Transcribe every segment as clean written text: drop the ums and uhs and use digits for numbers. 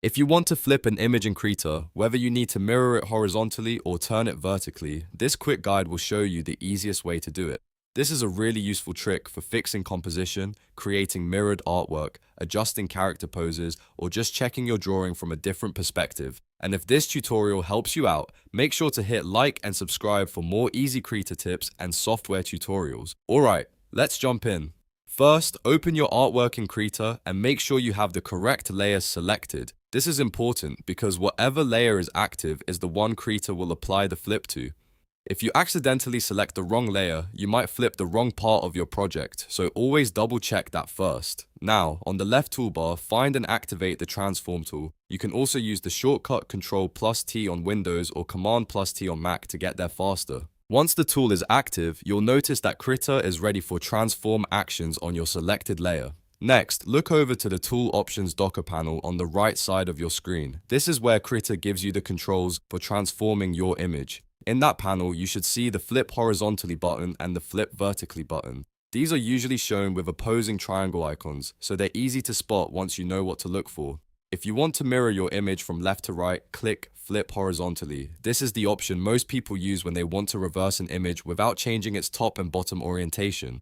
If you want to flip an image in Krita, whether you need to mirror it horizontally or turn it vertically, this quick guide will show you the easiest way to do it. This is a really useful trick for fixing composition, creating mirrored artwork, adjusting character poses, or just checking your drawing from a different perspective. And if this tutorial helps you out, make sure to hit like and subscribe for more easy Krita tips and software tutorials. Alright, let's jump in. First, open your artwork in Krita and make sure you have the correct layers selected. This is important because whatever layer is active is the one Krita will apply the flip to. If you accidentally select the wrong layer, you might flip the wrong part of your project, so always double check that first. Now, on the left toolbar, find and activate the transform tool. You can also use the shortcut Ctrl+T on Windows or Command+T on Mac to get there faster. Once the tool is active, you'll notice that Krita is ready for transform actions on your selected layer. Next, look over to the Tool Options Docker panel on the right side of your screen. This is where Krita gives you the controls for transforming your image. In that panel, you should see the Flip Horizontally button and the Flip Vertically button. These are usually shown with opposing triangle icons, so they're easy to spot once you know what to look for. If you want to mirror your image from left to right, click Flip Horizontally. This is the option most people use when they want to reverse an image without changing its top and bottom orientation.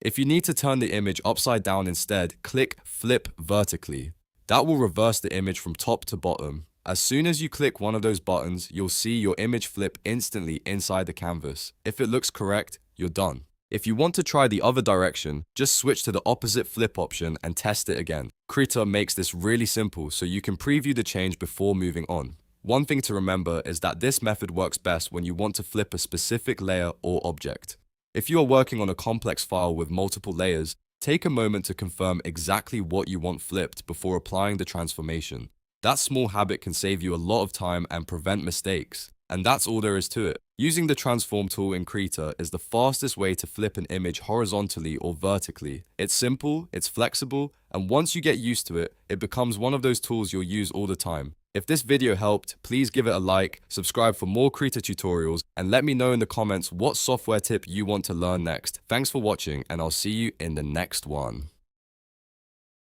If you need to turn the image upside down instead, click Flip Vertically. That will reverse the image from top to bottom. As soon as you click one of those buttons, you'll see your image flip instantly inside the canvas. If it looks correct, you're done. If you want to try the other direction, just switch to the opposite flip option and test it again. Krita makes this really simple so you can preview the change before moving on. One thing to remember is that this method works best when you want to flip a specific layer or object. If you are working on a complex file with multiple layers, take a moment to confirm exactly what you want flipped before applying the transformation. That small habit can save you a lot of time and prevent mistakes. And that's all there is to it. Using the transform tool in Krita is the fastest way to flip an image horizontally or vertically. It's simple, it's flexible, and once you get used to it, it becomes one of those tools you'll use all the time. If this video helped, please give it a like, subscribe for more Krita tutorials, and let me know in the comments what software tip you want to learn next. Thanks for watching, and I'll see you in the next one.